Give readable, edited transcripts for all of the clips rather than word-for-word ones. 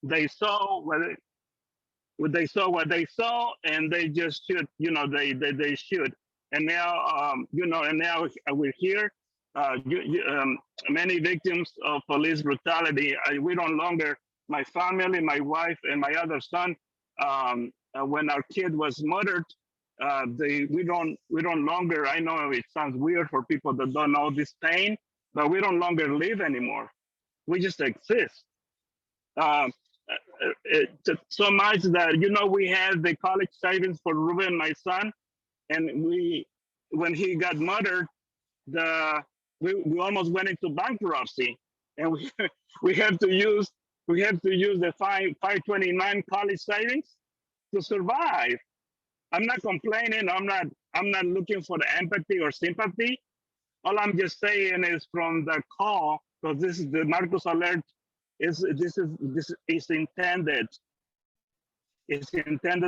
they saw what they saw, and they just shoot. They shoot. And now, and now we're here. Many victims of police brutality. We don't longer. My family, my wife, and my other son. When our kid was murdered, we don't longer. I know it sounds weird for people that don't know this pain, but we don't longer live anymore. We just exist. Um, so much that we had the college savings for Ruben, my son, and when he got murdered, the we almost went into bankruptcy, and we we have to use the 529 college savings to survive. I'm not complaining. I'm not looking for the empathy or sympathy. All I'm just saying is from the call, because this is the Marcos alert this is intended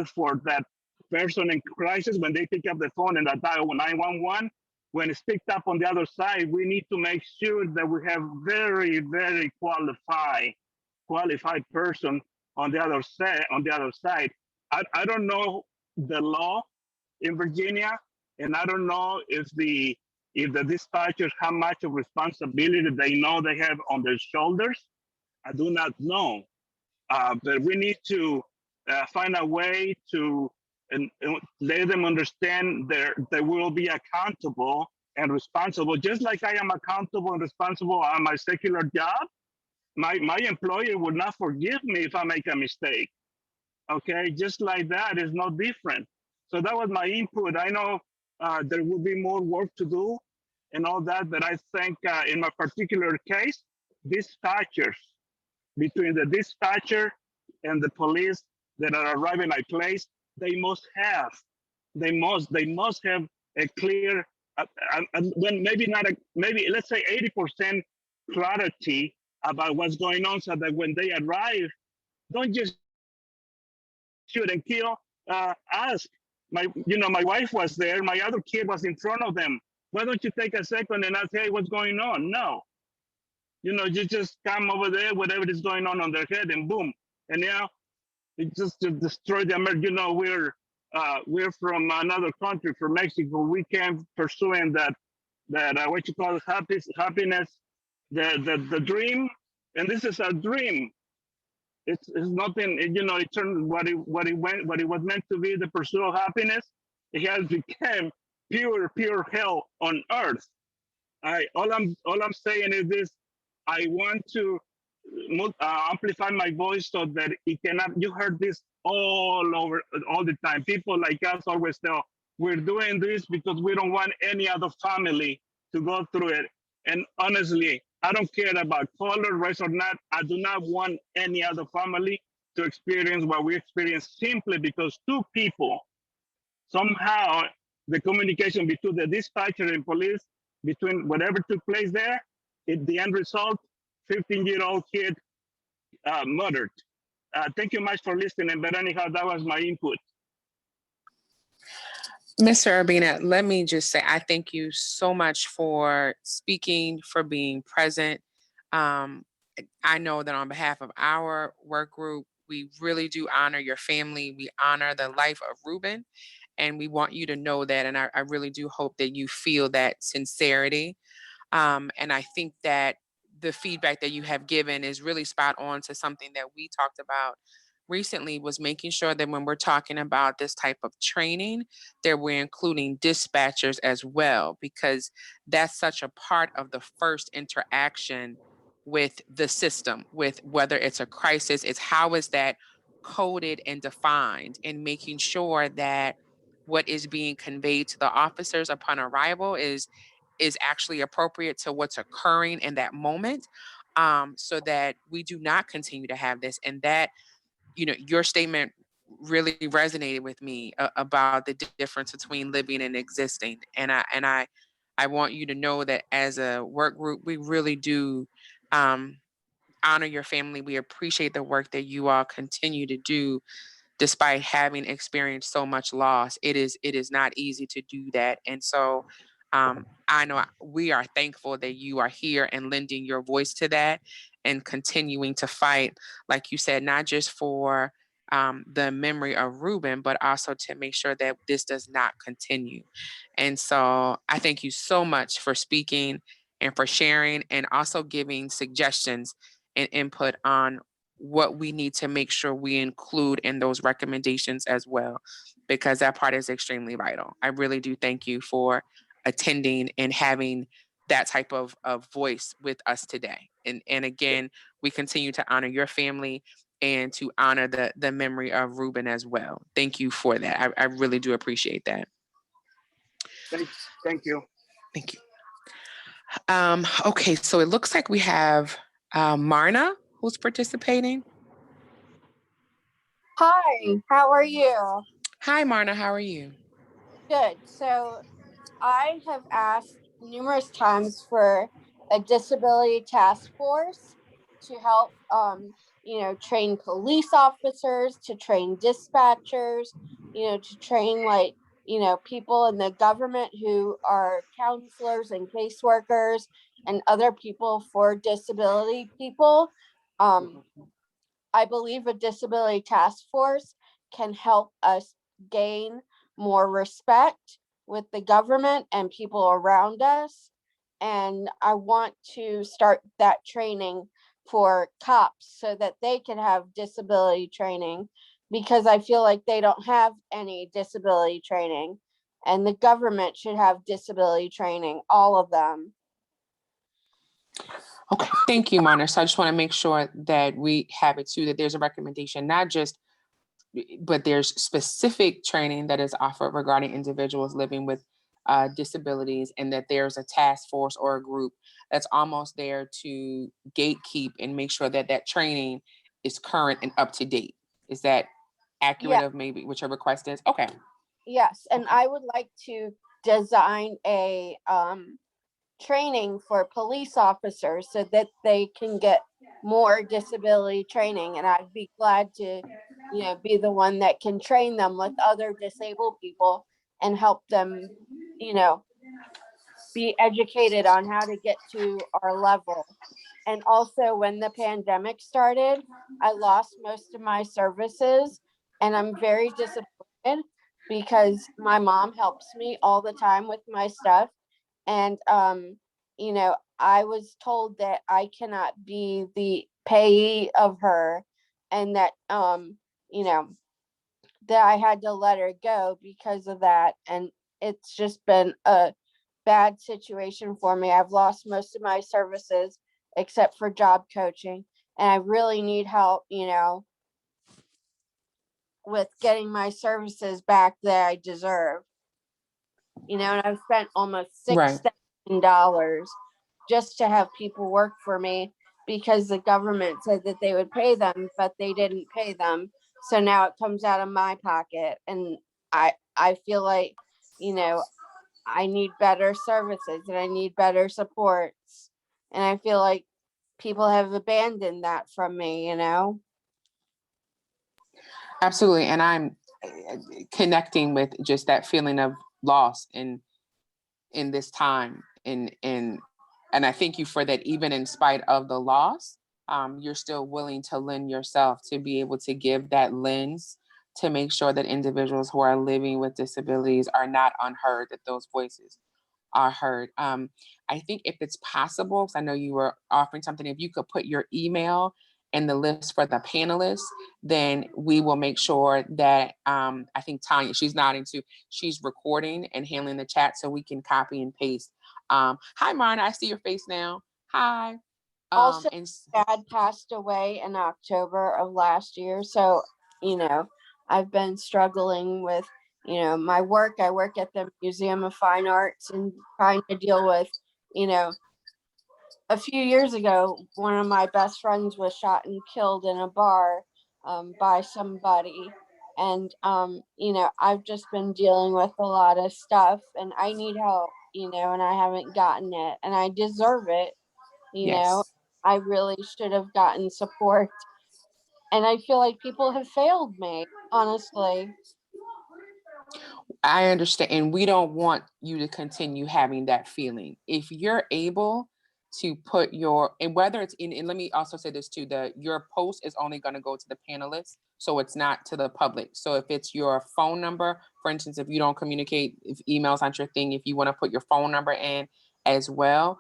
for that person in crisis when they pick up the phone and dial 911. When it's picked up on the other side, we need to make sure that we have very, very qualified person on the other side. I don't know the law in Virginia, and I don't know if the dispatchers how much of responsibility they know they have on their shoulders. I do not know, but we need to find a way to let them understand they will be accountable and responsible, just like I am accountable and responsible on my secular job. My employer would not forgive me if I make a mistake. Okay, just like that is no different. So that was my input. I know there will be more work to do and all that, but I think in my particular case, dispatchers, between the dispatcher and the police that are arriving at place, they must have a clear, when maybe not maybe let's say 80% clarity about what's going on, so that when they arrive, don't just shoot and kill. Ask. My wife was there. My other kid was in front of them. Why don't you take a second and ask, hey, what's going on? No. You just come over there, whatever is going on their head, and boom. And now it just to destroy them. We're from another country, from Mexico. We came pursuing that what you call happiness, the dream, and this is our dream. It's nothing. It turned what it was meant to be, the pursuit of happiness. It has become pure hell on earth. All I'm saying is this: I want to amplify my voice so that it cannot. You heard this all over, all the time. People like us always tell, we're doing this because we don't want any other family to go through it. And honestly, I don't care about color, race, or not. I do not want any other family to experience what we experience, simply because two people, somehow the communication between the dispatcher and police, between whatever took place there, the end result, 15-year-old kid murdered. Thank you much for listening, but anyhow, that was my input. Mr. Urbina, let me just say, I thank you so much for speaking, for being present. I know that on behalf of our work group, we really do honor your family. We honor the life of Ruben, and we want you to know that. And I really do hope that you feel that sincerity. And I think that the feedback that you have given is really spot on to something that we talked about recently, was making sure that when we're talking about this type of training, that we're including dispatchers as well, because that's such a part of the first interaction with the system, with whether it's a crisis, it's how is that coded and defined, and making sure that what is being conveyed to the officers upon arrival is actually appropriate to what's occurring in that moment, so that we do not continue to have this. And that, your statement really resonated with me about the difference between living and existing. And I want you to know that as a work group, we really do um, honor your family. We appreciate the work that you all continue to do despite having experienced so much loss. It is not easy to do that. And so I know we are thankful that you are here and lending your voice to that and continuing to fight, like you said, not just for the memory of Ruben, but also to make sure that this does not continue. And so I thank you so much for speaking and for sharing and also giving suggestions and input on what we need to make sure we include in those recommendations as well, because that part is extremely vital. I really do thank you for attending and having that type of voice with us today. And again, we continue to honor your family and to honor the memory of Ruben as well. Thank you for that. I really do appreciate that. Thank you. Thank you. Okay, so it looks like we have Marna who's participating. Hi, how are you? Hi, Marna, how are you? Good. So I have asked numerous times for a disability task force to help, train police officers, to train dispatchers, to train people in the government who are counselors and caseworkers and other people for disability people. I believe a disability task force can help us gain more respect with the government and people around us. And I want to start that training for cops so that they can have disability training, because I feel like they don't have any disability training, and the government should have disability training, all of them. Okay, thank you, Marna. So I just want to make sure that we have it too, that there's a recommendation, not just, but there's specific training that is offered regarding individuals living with disabilities, and that there's a task force or a group that's almost there to gatekeep and make sure that that training is current and up to date. Is that accurate of maybe what your request is? Okay. Yes, and I would like to design a training for police officers so that they can get more disability training, and I'd be glad to be the one that can train them with other disabled people and help them be educated on how to get to our level. And also, when the pandemic started, I lost most of my services, and I'm very disappointed because my mom helps me all the time with my stuff. And I was told that I cannot be the payee of her, and that that I had to let her go because of that. And it's just been a bad situation for me. I've lost most of my services except for job coaching, and I really need help, with getting my services back that I deserve. And I've spent almost $6,000 just to have people work for me, because the government said that they would pay them, but they didn't pay them. So now it comes out of my pocket, and I feel like, I need better services and I need better supports. And I feel like people have abandoned that from me, Absolutely. And I'm connecting with just that feeling of loss in this time. And I thank you for that. Even in spite of the loss, you're still willing to lend yourself to be able to give that lens to make sure that individuals who are living with disabilities are not unheard, that those voices are heard. I think if it's possible, because I know you were offering something, if you could put your email in the list for the panelists, then we will make sure that I think Tanya, she's nodding too, she's recording and handling the chat so we can copy and paste. Hi, Marna, I see your face now. Hi. Also, Dad passed away in October of last year. So, I've been struggling with, my work. I work at the Museum of Fine Arts and trying to deal with, a few years ago, one of my best friends was shot and killed in a bar by somebody. And, I've just been dealing with a lot of stuff, and I need help, and I haven't gotten it, and I deserve it. I really should have gotten support. And I feel like people have failed me, honestly. I understand, and we don't want you to continue having that feeling. If you're able to put your, and whether it's in, and let me also say this too, your post is only going to go to the panelists, so it's not to the public. So if it's your phone number, for instance, if you don't communicate, if email's not your thing, if you want to put your phone number in as well,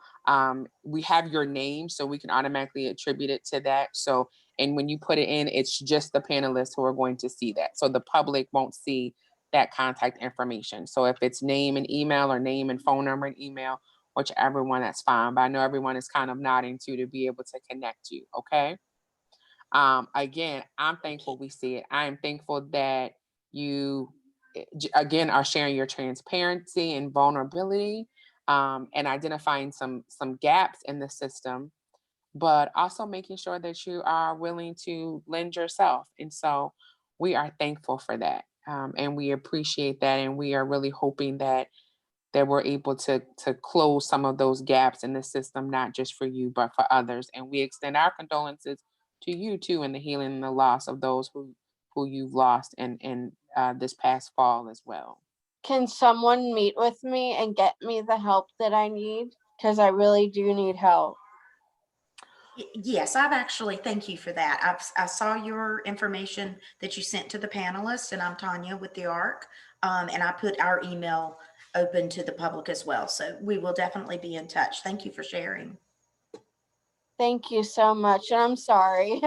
we have your name, so we can automatically attribute it to that. So, and when you put it in, it's just the panelists who are going to see that. So the public won't see that contact information. So if it's name and email, or name and phone number and email, whichever one, that's fine. But I know everyone is kind of nodding to be able to connect you. Okay. Again, I'm thankful we see it. I am thankful that you, again, are sharing your transparency and vulnerability, and identifying some gaps in the system, but also making sure that you are willing to lend yourself. And so we are thankful for that. And we appreciate that. And we are really hoping that we're able to close some of those gaps in the system, not just for you, but for others. And we extend our condolences to you too, in the healing and the loss of those who you've lost in this past fall as well. Can someone meet with me and get me the help that I need? Because I really do need help. Yes, I've actually, thank you for that. I saw your information that you sent to the panelists, and I'm Tanya with the ARC, and I put our email open to the public as well. So we will definitely be in touch. Thank you for sharing. Thank you so much. And I'm sorry.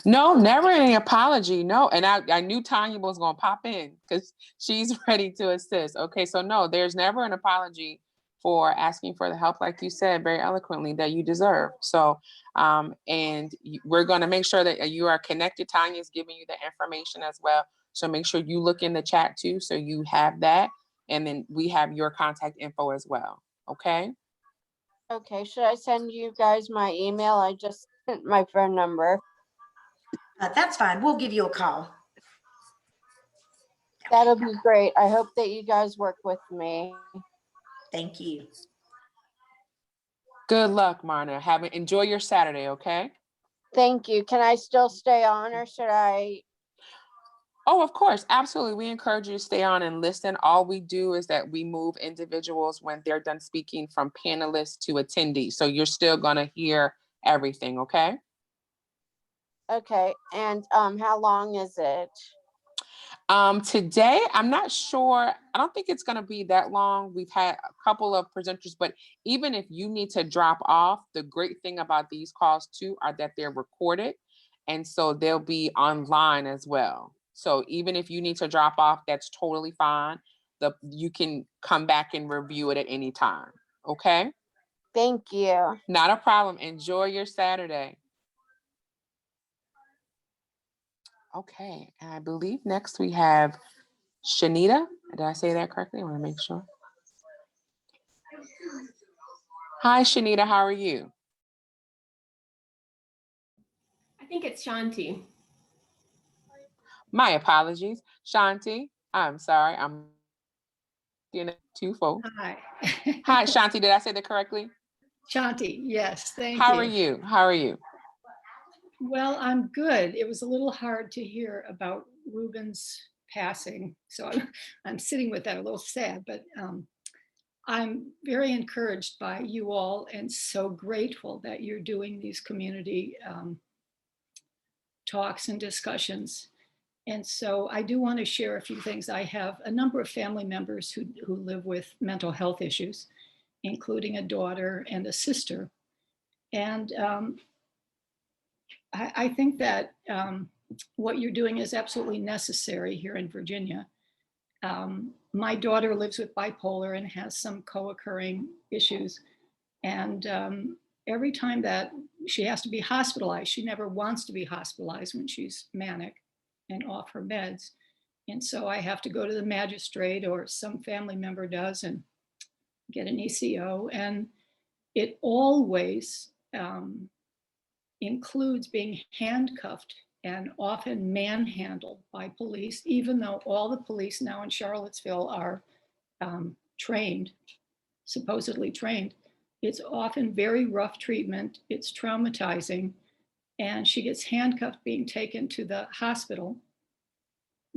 No, never any apology. No. And I knew Tanya was going to pop in because she's ready to assist. Okay. So no, there's never an apology for asking for the help, like you said very eloquently, that you deserve. So, we're going to make sure that you are connected. Tanya's giving you the information as well. So make sure you look in the chat too, so you have that. And then we have your contact info as well. Okay. Okay. Should I send you guys my email? I just sent my phone number. That's fine. We'll give you a call. That'll be great. I hope that you guys work with me. Thank you. Good luck, Marna. Enjoy your Saturday. Okay. Thank you. Can I still stay on, or should I? Oh, of course. Absolutely. We encourage you to stay on and listen. All we do is that we move individuals when they're done speaking from panelists to attendees. So you're still going to hear everything. Okay. Okay. And how long is it? Today, I'm not sure. I don't think it's going to be that long. We've had a couple of presenters, but even if you need to drop off, the great thing about these calls too are that they're recorded. And so they'll be online as well. So even if you need to drop off, that's totally fine. You can come back and review it at any time. Okay. Thank you. Not a problem. Enjoy your Saturday. Okay, and I believe next we have Shanita. Did I say that correctly? I want to make sure. Hi, Shanita. How are you? I think it's Shanti. My apologies. Shanti, I'm sorry. I'm getting two folks. Hi. Hi, Shanti. Did I say that correctly? Shanti, yes, thank you. How are you? How are you? Well, I'm good. It was a little hard to hear about Ruben's passing, so I'm sitting with that a little sad, but I'm very encouraged by you all and so grateful that you're doing these community talks and discussions. And so I do want to share a few things. I have a number of family members who live with mental health issues, including a daughter and a sister. And I think that what you're doing is absolutely necessary here in Virginia. My daughter lives with bipolar and has some co-occurring issues. And every time that she has to be hospitalized, she never wants to be hospitalized when she's manic and off her meds. And so I have to go to the magistrate, or some family member does, and get an ECO. And it always includes being handcuffed and often manhandled by police, even though all the police now in Charlottesville are trained, supposedly trained. It's often very rough treatment. It's traumatizing. And she gets handcuffed being taken to the hospital.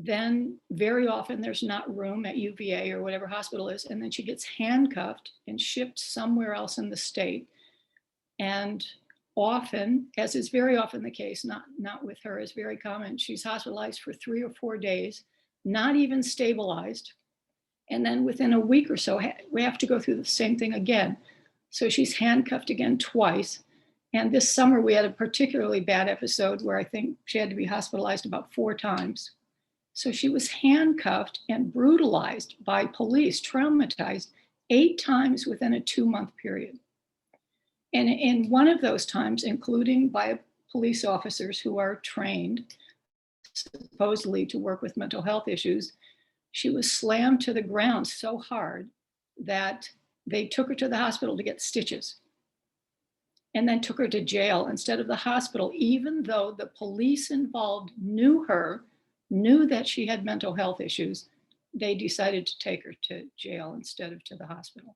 then very often there's not room at UVA or whatever hospital is, and then she gets handcuffed and shipped somewhere else in the state. And often, as is very often the case, not with her, is very common, she's hospitalized for 3 or 4 days, not even stabilized. And then within a week or so, we have to go through the same thing again. So she's handcuffed again twice. And this summer we had a particularly bad episode where I think she had to be hospitalized about 4 times. So she was handcuffed and brutalized by police, traumatized 8 times within a 2-month period. And in one of those times, including by police officers who are trained supposedly to work with mental health issues, she was slammed to the ground so hard that they took her to the hospital to get stitches and then took her to jail instead of the hospital, even though the police involved knew that she had mental health issues. They decided to take her to jail instead of to the hospital.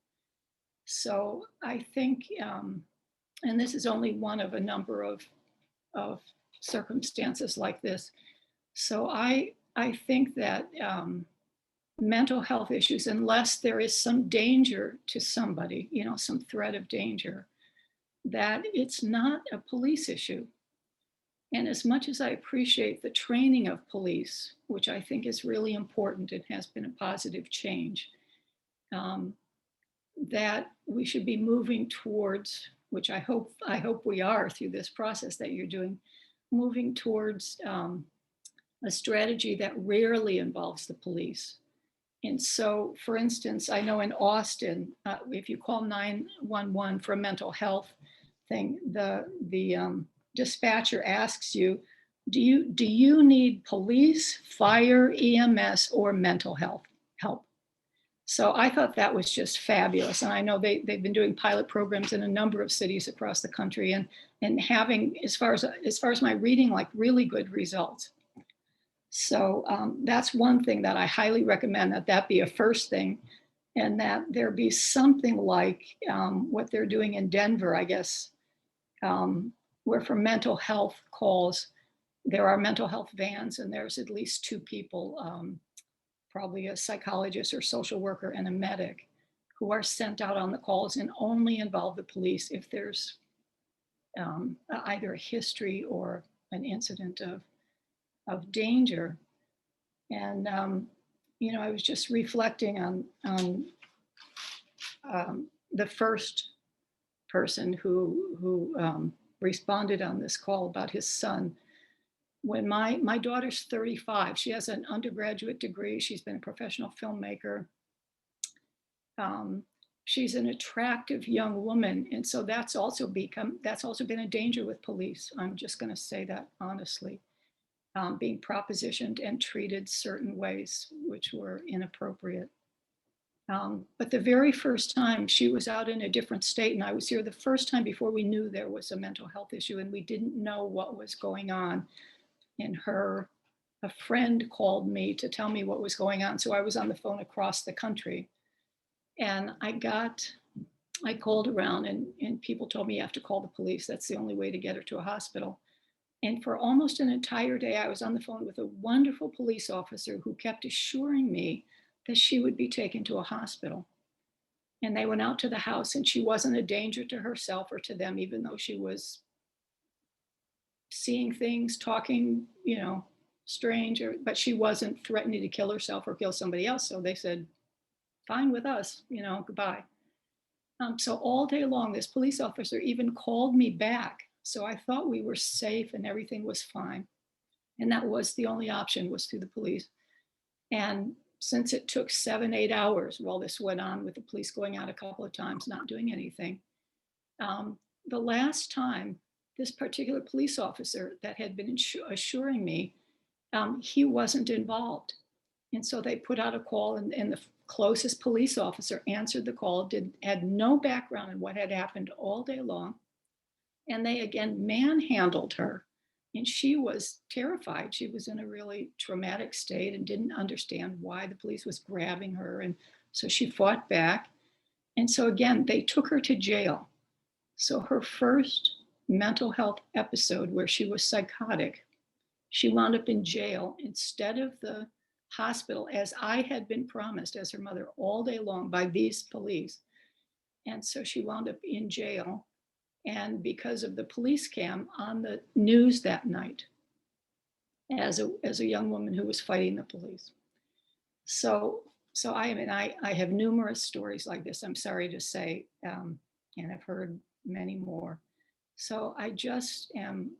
So I think, and this is only one of a number of circumstances like this. So I think that mental health issues, unless there is some danger to somebody, some threat of danger, that it's not a police issue. And as much as I appreciate the training of police, which I think is really important and has been a positive change, that we should be moving towards, which I hope we are through this process that you're doing, moving towards a strategy that rarely involves the police. And so, for instance, I know in Austin, if you call 911 for a mental health thing, the dispatcher asks you, do you need police, fire, EMS, or mental health help? So I thought that was just fabulous. And I know they've been doing pilot programs in a number of cities across the country and having, as far as my reading, like really good results. So that's one thing that I highly recommend, that be a first thing, and that there be something like what they're doing in Denver, I guess, where for mental health calls, there are mental health vans and there's at least 2 people, probably a psychologist or social worker and a medic, who are sent out on the calls and only involve the police if there's either a history or an incident of danger. And I was just reflecting on the first person who responded on this call about his son. When my daughter's 35, she has an undergraduate degree. She's been a professional filmmaker. She's an attractive young woman. And so that's also been a danger with police. I'm just going to say that honestly, being propositioned and treated certain ways, which were inappropriate. But the very first time she was out in a different state, and I was here the first time before we knew there was a mental health issue and we didn't know what was going on. And a friend called me to tell me what was going on. So I was on the phone across the country, and I called around and people told me you have to call the police. That's the only way to get her to a hospital. And for almost an entire day, I was on the phone with a wonderful police officer who kept assuring me that she would be taken to a hospital. And they went out to the house and she wasn't a danger to herself or to them, even though she was seeing things, talking, strange, but she wasn't threatening to kill herself or kill somebody else. So they said, fine with us, goodbye. So all day long, this police officer even called me back. So I thought we were safe and everything was fine. And that was the only option, was through the police. And since it took 7-8 hours while this went on, with the police going out a couple of times, not doing anything, the last time this particular police officer that had been assuring me, he wasn't involved. And so they put out a call and the closest police officer answered the call, had no background in what had happened all day long. And they again manhandled her. And she was terrified. She was in a really traumatic state and didn't understand why the police was grabbing her. And so she fought back. And so again, they took her to jail. So her first mental health episode where she was psychotic, she wound up in jail instead of the hospital as I had been promised as her mother all day long by these police. And so she wound up in jail. And because of the police cam on the news that night, as a young woman who was fighting the police. So I have numerous stories like this, I'm sorry to say, and I've heard many more. So I just am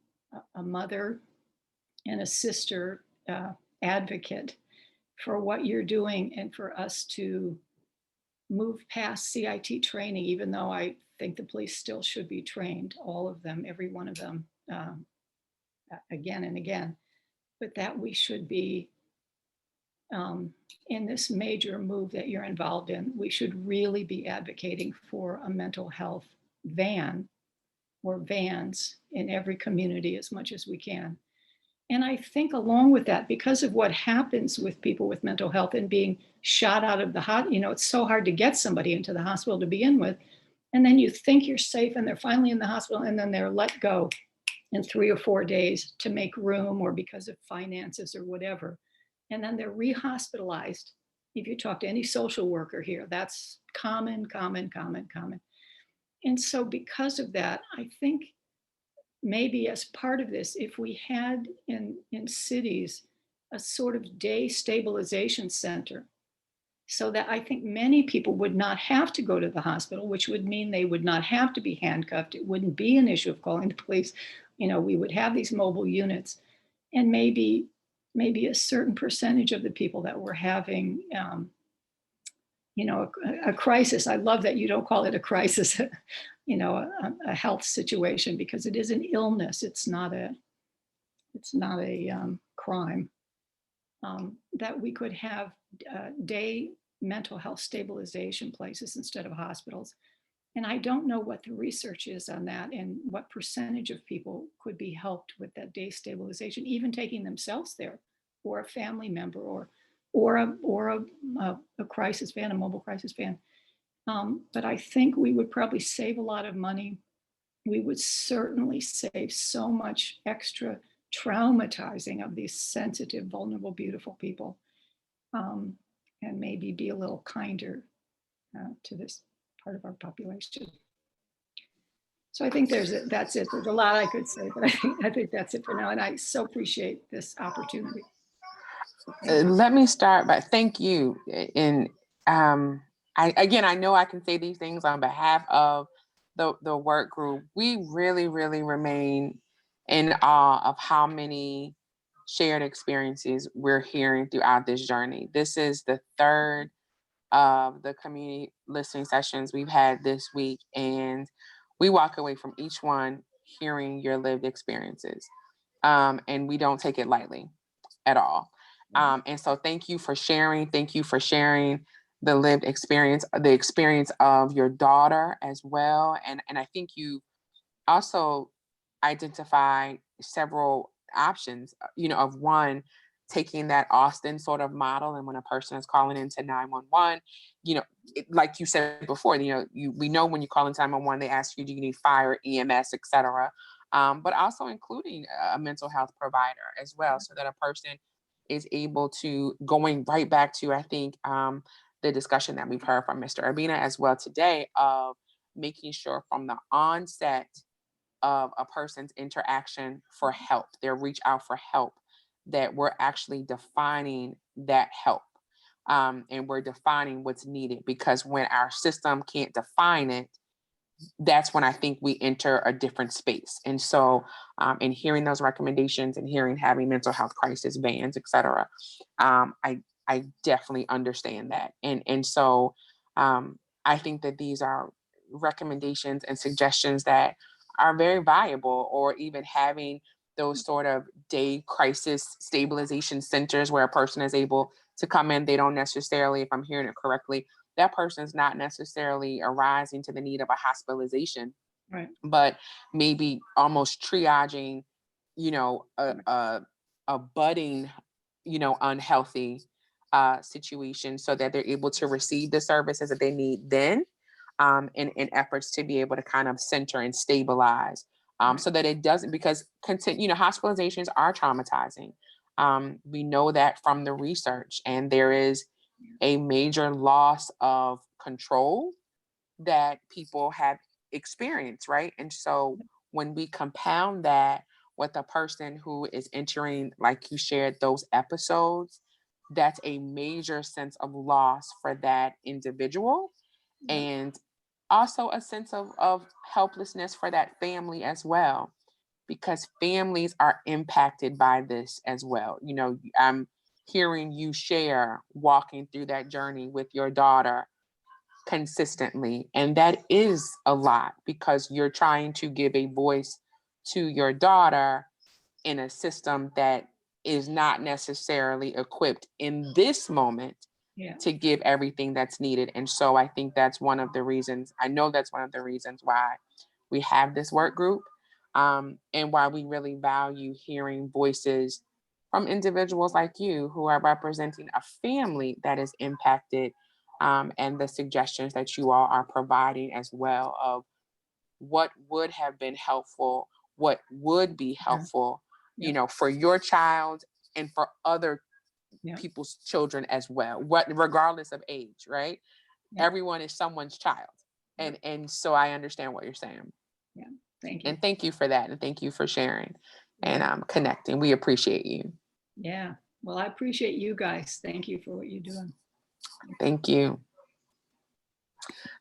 a mother and a sister advocate for what you're doing and for us to move past CIT training, even though I think the police still should be trained, all of them, every one of them, again and again, but that we should be in this major move that you're involved in, we should really be advocating for a mental health van or vans in every community as much as we can. And I think along with that, because of what happens with people with mental health and being shot out of the hospital, it's so hard to get somebody into the hospital to begin with. And then you think you're safe and they're finally in the hospital and then they're let go in 3 or 4 days to make room or because of finances or whatever. And then they're rehospitalized. If you talk to any social worker here, that's common. And so because of that, I think maybe as part of this, if we had in cities a sort of day stabilization center, so that I think many people would not have to go to the hospital, which would mean they would not have to be handcuffed. It wouldn't be an issue of calling the police. We would have these mobile units, and maybe a certain percentage of the people that were having a crisis. I love that you don't call it a crisis, a health situation, because it is an illness. It's not a crime. That we could have day mental health stabilization places instead of hospitals. And I don't know what the research is on that and what percentage of people could be helped with that day stabilization, even taking themselves there, or a family member, or a crisis van, a mobile crisis van. But I think we would probably save a lot of money. We would certainly save so much extra traumatizing of these sensitive, vulnerable, beautiful people, and maybe be a little kinder to this part of our population. So I think that's it. There's a lot I could say, but I think that's it for now. And I so appreciate this opportunity. Let me start by thank you. And I know I can say these things on behalf of the work group. We really, really remain in awe of how many shared experiences we're hearing throughout this journey. This is the third of the community listening sessions we've had this week, and we walk away from each one hearing your lived experiences, and we don't take it lightly at all. And so thank you for sharing. Thank you for sharing the lived experience, the experience of your daughter as well. And I think you also identify several options, of one, taking that Austin sort of model. And when a person is calling into 911, like you said before, we know when you call into 911, they ask you, do you need fire, EMS, et cetera, but also including a mental health provider as well, so that a person is able to, going right back to, I think, the discussion that we've heard from Mr. Urbina as well today, of making sure from the onset of a person's interaction for help, their reach out for help, that we're actually defining that help, and we're defining what's needed. Because when our system can't define it, that's when I think we enter a different space. And so in hearing those recommendations and having mental health crisis vans, et cetera, I definitely understand that. And so I think that these are recommendations and suggestions that are very viable, or even having those sort of day crisis stabilization centers where a person is able to come in. They don't necessarily, if I'm hearing it correctly, that person is not necessarily arising to the need of a hospitalization, Right. but maybe almost triaging, a budding, unhealthy situation, so that they're able to receive the services that they need then, in efforts to be able to kind of center and stabilize, so that it doesn't, because hospitalizations are traumatizing. We know that from the research, and there is a major loss of control that people have experienced, right? And so when we compound that with a person who is entering, like you shared, those episodes, that's a major sense of loss for that individual, and also a sense of helplessness for that family as well, because families are impacted by this as well. You know, I'm hearing you share walking through that journey with your daughter consistently, and that is a lot because you're trying to give a voice to your daughter in a system that is not necessarily equipped in this moment Yeah. to give everything that's needed. And so I think that's one of the reasons, I know that's one of the reasons why we have this work group, and why we really value hearing voices from individuals like you who are representing a family that is impacted, and the suggestions that you all are providing as well of what would have been helpful, what would be helpful, Yeah. you know, for your child and for other Yeah. people's children as well, what regardless of age, right? Yeah. Everyone is someone's child. And so I understand what you're saying. Yeah. Thank you. And thank you for that. And thank you for sharing and Yeah. connecting. We appreciate you. Yeah. Well, I appreciate you guys. Thank you for what you're doing. Thank you.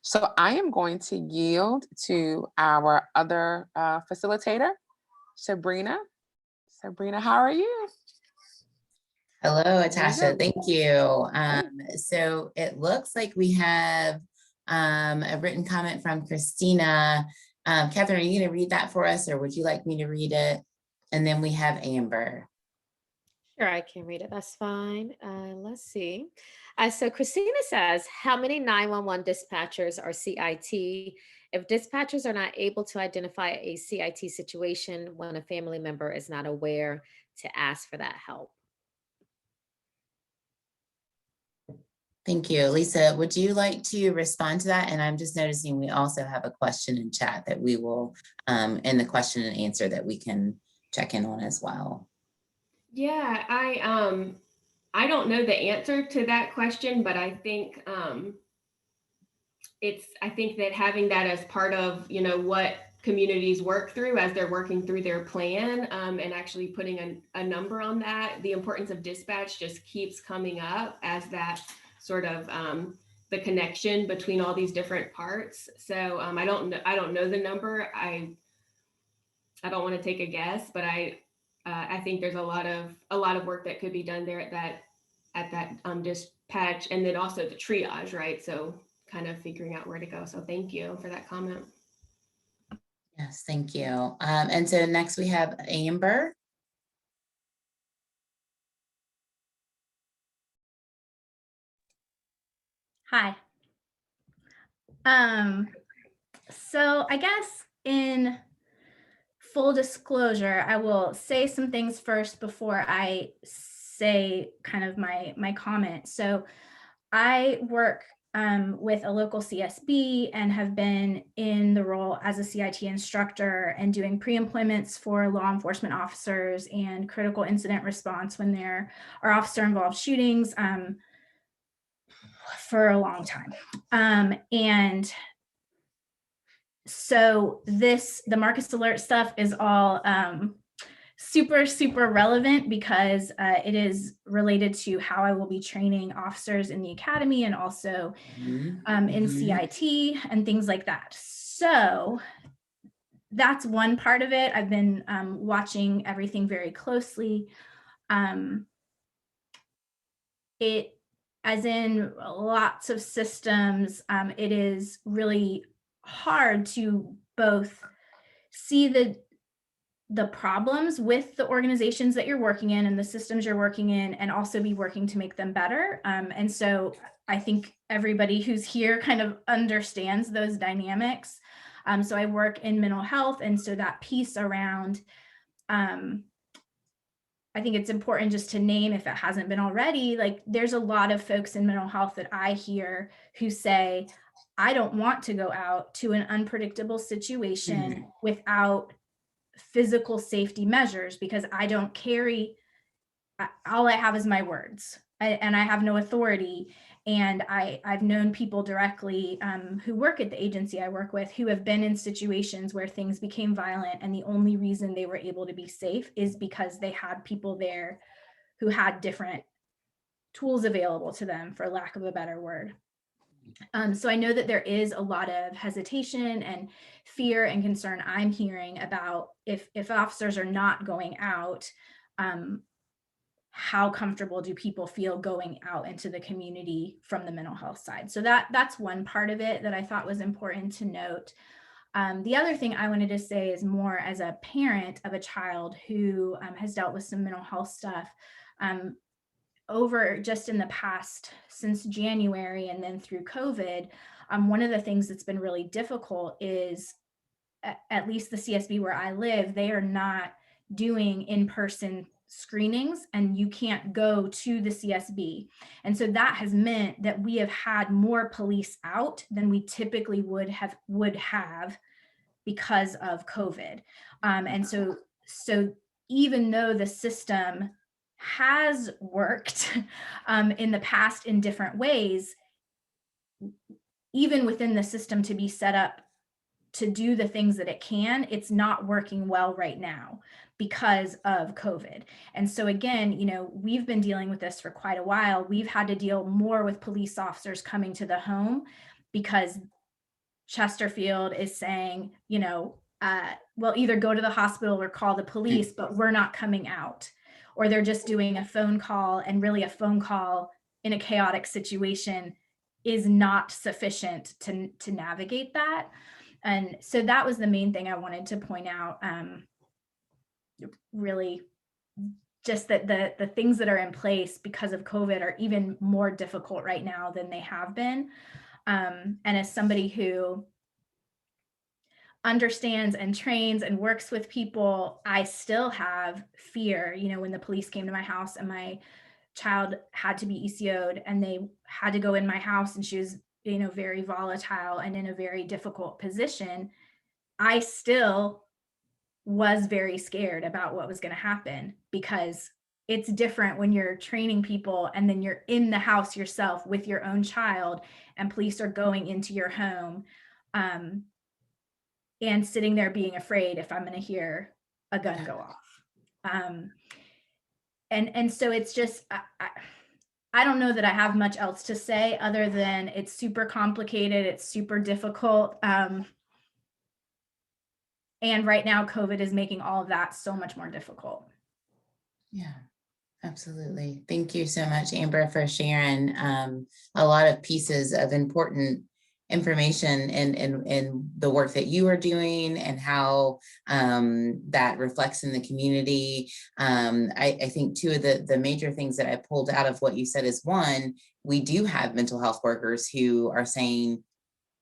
So I am going to yield to our other facilitator, Sabrina. Sabrina, how are you? Hello, There you Atasha. go. Thank you. So it looks like we have a written comment from Christina. Catherine, are you going to read that for us, or would you like me to read it? And then we have Amber. Sure, I can read it. That's fine. Let's see. So Christina says, how many 911 dispatchers are CIT? If dispatchers are not able to identify a CIT situation when a family member is not aware to ask for that help? Thank you. Lisa, would you like to respond to that? And I'm just noticing we also have a question in chat that we will, in the question and answer that we can check in on as well. Yeah, I don't know the answer to that question, but I think I think that having that as part of, you know, what communities work through as they're working through their plan, and actually putting a number on that, the importance of dispatch just keeps coming up as that sort of the connection between all these different parts. So I don't know the number. I don't want to take a guess, but I think there's a lot of work that could be done there at that dispatch, and then also the triage, right? So kind of figuring out where to go. So thank you for that comment. Yes, thank you. And so next we have Amber. Hi. So I guess in full disclosure, I will say some things first before I say kind of my comment. So I work with a local CSB and have been in the role as a CIT instructor and doing pre-employments for law enforcement officers and critical incident response when there are officer-involved shootings for a long time. And so the Marcus Alert stuff is all super relevant because it is related to how I will be training officers in the academy and also in CIT and things like that. So that's one part of it. I've been watching everything very closely. As in lots of systems, it is really hard to both see the problems with the organizations that you're working in and the systems you're working in, and also be working to make them better. And so I think everybody who's here kind of understands those dynamics. So I work in mental health, and so that piece around, I think it's important just to name, if it hasn't been already, like there's a lot of folks in mental health that I hear who say, I don't want to go out to an unpredictable situation without physical safety measures because I don't carry all I have is my words, and I have no authority. And I've known people directly who work at the agency I work with who have been in situations where things became violent, and the only reason they were able to be safe is because they had people there who had different tools available to them, for lack of a better word. So I know that there is a lot of hesitation and fear and concern I'm hearing about if officers are not going out, how comfortable do people feel going out into the community from the mental health side? So that's one part of it that I thought was important to note. The other thing I wanted to say is more as a parent of a child who has dealt with some mental health stuff over just in the past, since January and then through COVID. One of the things that's been really difficult is, at least the CSB where I live, they are not doing in-person screenings, and you can't go to the CSB. And so that has meant that we have had more police out than we typically would have because of COVID. And so even though the system has worked in the past in different ways, even within the system to be set up to do the things that it can, it's not working well right now because of COVID. And so again, we've been dealing with this for quite a while. We've had to deal more with police officers coming to the home because Chesterfield is saying, well, either go to the hospital or call the police, but we're not coming out. Or they're just doing a phone call, and really a phone call in a chaotic situation is not sufficient to navigate that. And so that was the main thing I wanted to point out. Really, just that the things that are in place because of COVID are even more difficult right now than they have been. And as somebody who understands and trains and works with people, I still have fear. When the police came to my house and my child had to be ECO'd and they had to go in my house, and she was, very volatile and in a very difficult position, I still was very scared about what was going to happen, because it's different when you're training people and then you're in the house yourself with your own child and police are going into your home. And sitting there being afraid if I'm going to hear a gun go off. And so it's just, I don't know that I have much else to say other than it's super complicated. It's super difficult. And right now COVID is making all of that so much more difficult. Yeah, absolutely. Thank you so much, Amber, for sharing a lot of pieces of important information in the work that you are doing and how that reflects in the community. I think two of the major things that I pulled out of what you said is, one, we do have mental health workers who are saying,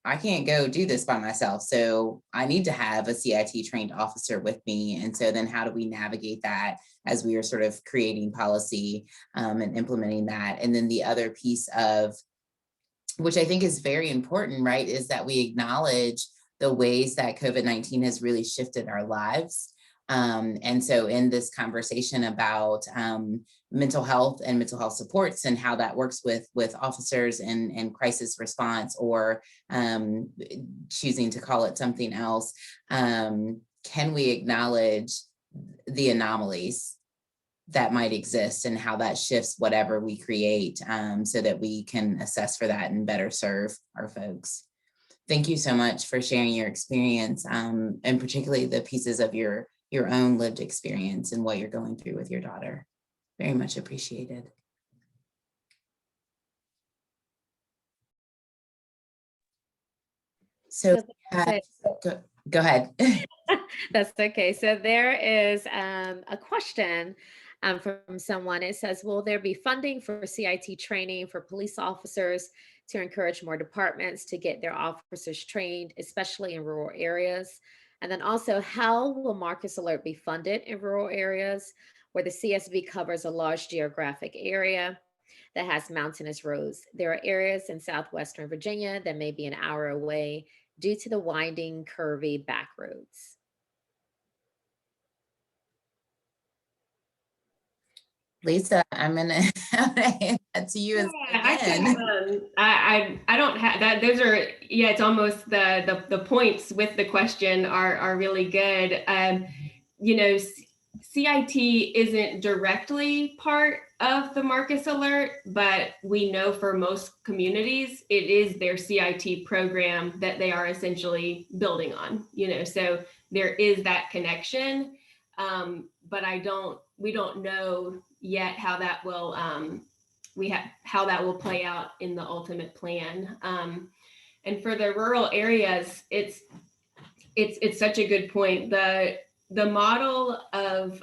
I can't go do this by myself, so I need to have a CIT trained officer with me. And so then how do we navigate that as we are sort of creating policy and implementing that? And then the other piece of, which I think is very important, right, is that we acknowledge the ways that COVID-19 has really shifted our lives. And so in this conversation about mental health and mental health supports and how that works with officers and crisis response, or choosing to call it something else, can we acknowledge the anomalies that might exist and how that shifts whatever we create, so that we can assess for that and better serve our folks. Thank you so much for sharing your experience, and particularly the pieces of your own lived experience and what you're going through with your daughter. Very much appreciated. So go ahead. That's okay. So there is a question from someone. It says, will there be funding for CIT training for police officers to encourage more departments to get their officers trained, especially in rural areas? And then also, how will Marcus Alert be funded in rural areas where the CSB covers a large geographic area that has mountainous roads? There are areas in southwestern Virginia that may be an hour away due to the winding, curvy back roads. Lisa, I'm gonna hand that to you I again. can, I don't have that. Those are, yeah, it's almost the points with the question are really good. You know, CIT isn't directly part of the Marcus Alert, but we know for most communities, it is their CIT program that they are essentially building on, you know, so there is that connection. But we don't know yet how that will, how that will play out in the ultimate plan. And for the rural areas, it's such a good point. The model of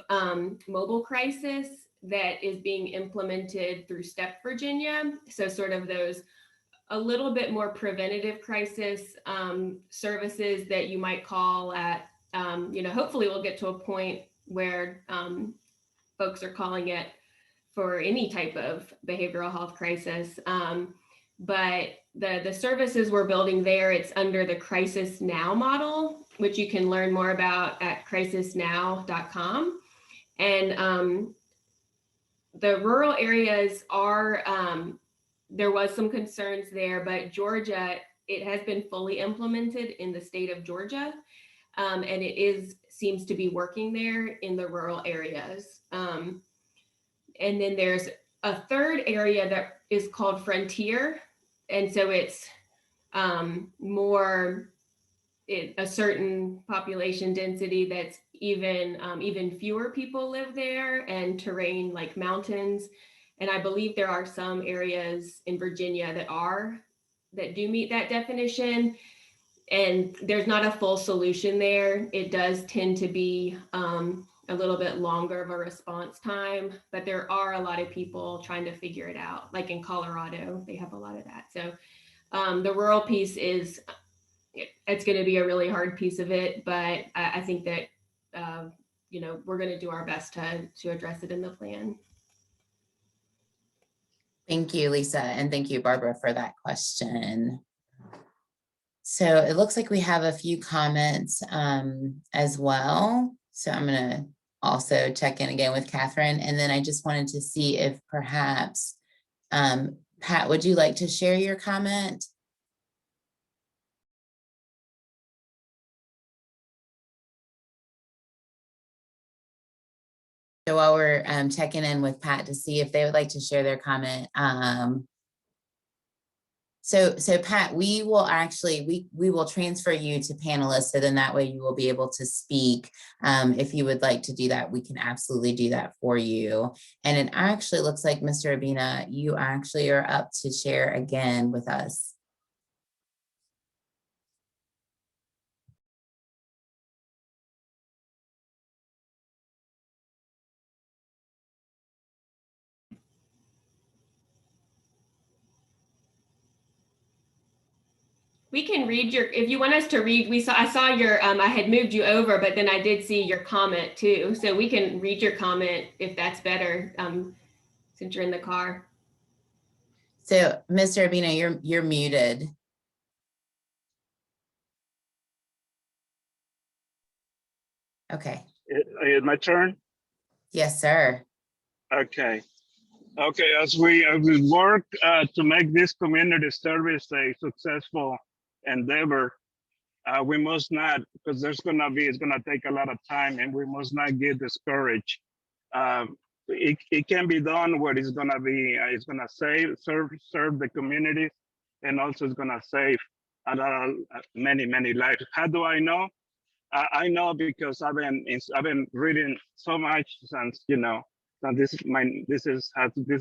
mobile crisis that is being implemented through STEP Virginia, so sort of those a little bit more preventative crisis services that you might call at, you know, hopefully we'll get to a point where folks are calling it for any type of behavioral health crisis. But the services we're building there, it's under the Crisis Now model, which you can learn more about at crisisnow.com. And the rural areas are, there was some concerns there, but Georgia, it has been fully implemented in the state of Georgia. And it seems to be working there in the rural areas. And then there's a third area that is called Frontier. And so it's more a certain population density that's even fewer people live there, and terrain like mountains. And I believe there are some areas in Virginia that do meet that definition. And there's not a full solution there. It does tend to be a little bit longer of a response time, but there are a lot of people trying to figure it out. Like in Colorado, they have a lot of that. So the rural piece it's going to be a really hard piece of it, but I think that, you know, we're going to do our best to address it in the plan. Thank you, Lisa, and thank you, Barbara, for that question. So it looks like we have a few comments as well. So I'm going to also check in again with Catherine. And then I just wanted to see if perhaps, Pat, would you like to share your comment? So while we're checking in with Pat to see if they would like to share their comment. So Pat, we will actually, we will transfer you to panelists, so then that way you will be able to speak. If you would like to do that, we can absolutely do that for you. And it actually looks like, Mr. Urbina, you actually are up to share again with us. We can read if you want us to read, I saw your, I had moved you over, but then I did see your comment too. So we can read your comment if that's better, since you're in the car. So Mr. Urbina, you're muted. Okay. My turn? Yes, sir. Okay. Okay, as we work to make this community service a successful endeavor, we must not, because it's gonna take a lot of time, and we must not get discouraged. It can be done where it's gonna serve the community, and also it's gonna save many lives. How do I know? I know because I've been reading so much since, you know, that this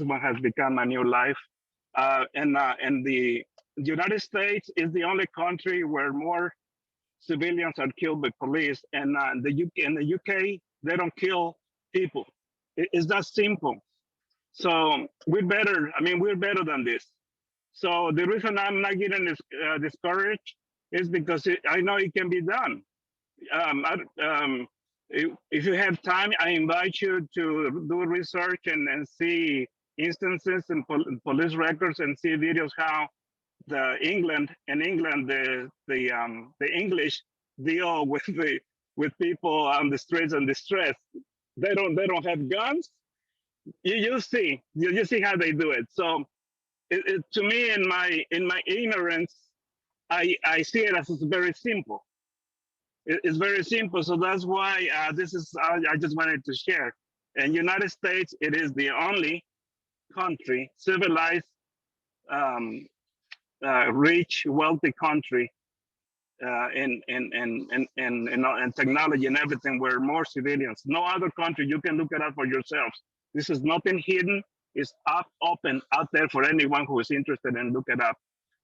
one has become my new life. And the United States is the only country where more civilians are killed by police. And in the UK, they don't kill people. It's that simple. So we're better than this. So the reason I'm not getting discouraged is because I know it can be done. If you have time, I invite you to do research and see instances in police records and see videos how the English deal with people on the streets and distress. They don't have guns, you see, you see how they do it. So to me, in my ignorance, I see it as it's very simple. It's very simple. So that's why this is, I just wanted to share. In United States, it is the only country, civilized, rich, wealthy country in technology and everything, where more civilians. No other country, you can look it up for yourselves. This is nothing hidden. It's open out there for anyone who is interested and look it up.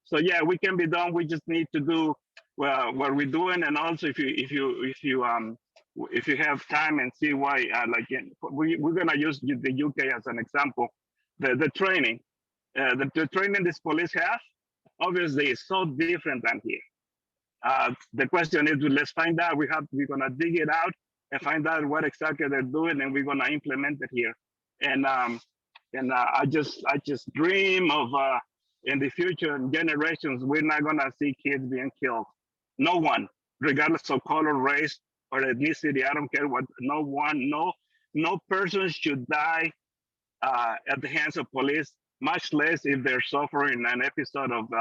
So yeah, we can be done. We just need to do well what we're doing, and also if you have time and see why, we're gonna use the UK as an example. The training, the training this police have, obviously is so different than here. The question is, let's find out. We're gonna dig it out and find out what exactly they're doing, and we're gonna implement it here. And I just dream of in the future generations, we're not gonna see kids being killed. No one, regardless of color, race, or ethnicity. I don't care what. No one, no person should die at the hands of police, much less if they're suffering an episode of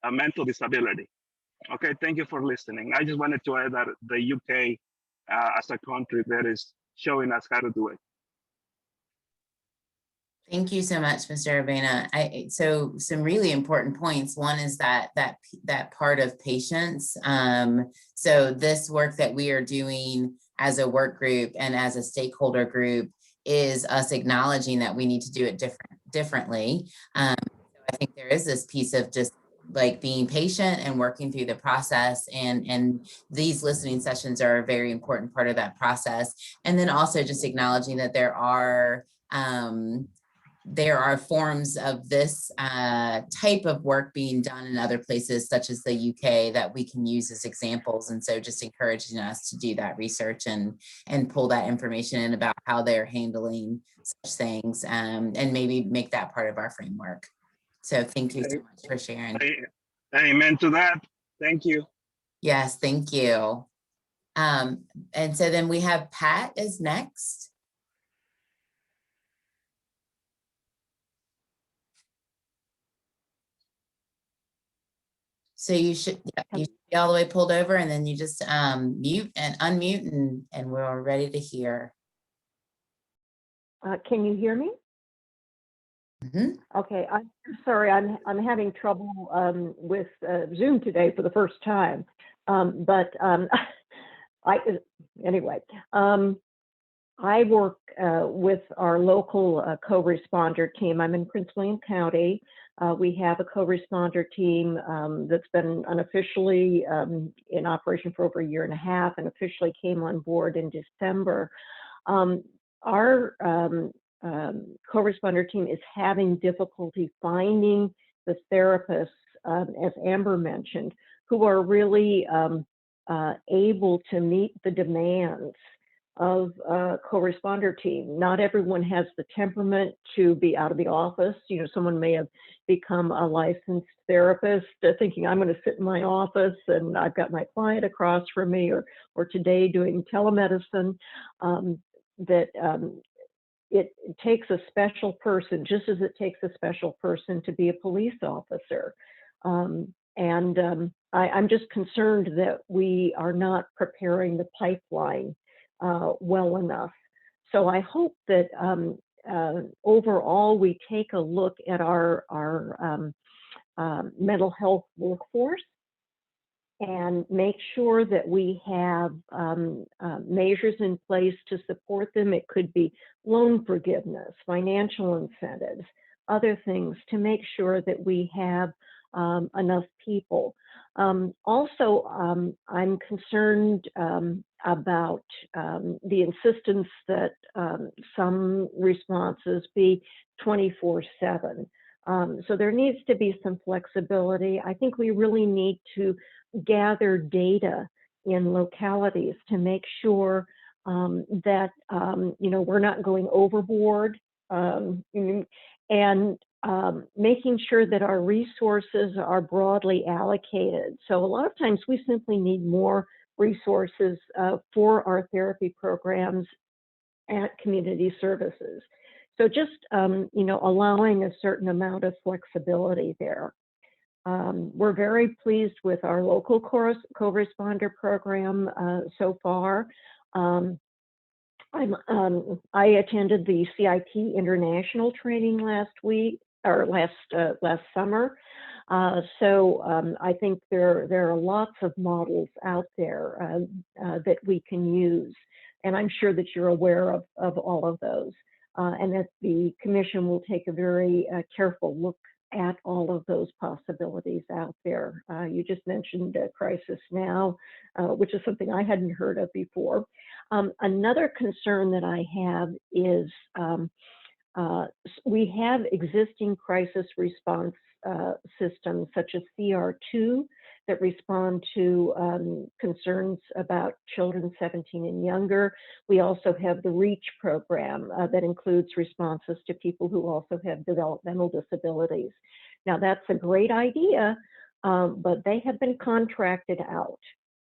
a mental disability. Okay, thank you for listening. I just wanted to add that the UK as a country that is showing us how to do it. Thank you so much, Mr. Urbina. So some really important points. One is that part of patience. So this work that we are doing as a work group and as a stakeholder group is us acknowledging that we need to do it differently. So I think there is this piece of just like being patient and working through the process, and these listening sessions are a very important part of that process. And then also just acknowledging that there are forms of this type of work being done in other places, such as the UK, that we can use as examples. And so just encouraging us to do that research and pull that information in about how they're handling such things, and maybe make that part of our framework. So thank you so much for sharing. Amen to that. Thank you. Yes, thank you. And so then we have Pat is next. So you should be all the way pulled over, and then you just mute and unmute, and we're ready to hear. Can you hear me? Mm-hmm. Okay, I'm sorry, I'm having trouble with Zoom today for the first time, anyway. I work with our local co-responder team. I'm in Prince William County. We have a co-responder team that's been unofficially in operation for over a year and a half, and officially came on board in December. Our co-responder team is having difficulty finding the therapists, as Amber mentioned, who are really able to meet the demands of a co-responder team. Not everyone has the temperament to be out of the office. You know, someone may have become a licensed therapist thinking, I'm going to sit in my office and I've got my client across from me, or today doing telemedicine. It takes a special person, just as it takes a special person to be a police officer. I'm just concerned that we are not preparing the pipeline well enough. So I hope that overall we take a look at our mental health workforce and make sure that we have measures in place to support them. It could be loan forgiveness, financial incentives, other things to make sure that we have enough people. Also, I'm concerned about the insistence that some responses be 24/7. So there needs to be some flexibility. I think we really need to gather data in localities to make sure that we're not going overboard, and making sure that our resources are broadly allocated. So a lot of times we simply need more resources for our therapy programs at community services. So just, allowing a certain amount of flexibility there. We're very pleased with our local co-responder program so far. I attended the CIT International training last summer. I think there are lots of models out there that we can use. And I'm sure that you're aware of all of those. And that the commission will take a very careful look at all of those possibilities out there. You just mentioned Crisis Now, which is something I hadn't heard of before. Another concern that I have is we have existing crisis response systems such as CR2 that respond to concerns about children 17 and younger. We also have the REACH program that includes responses to people who also have developmental disabilities. Now that's a great idea, but they have been contracted out.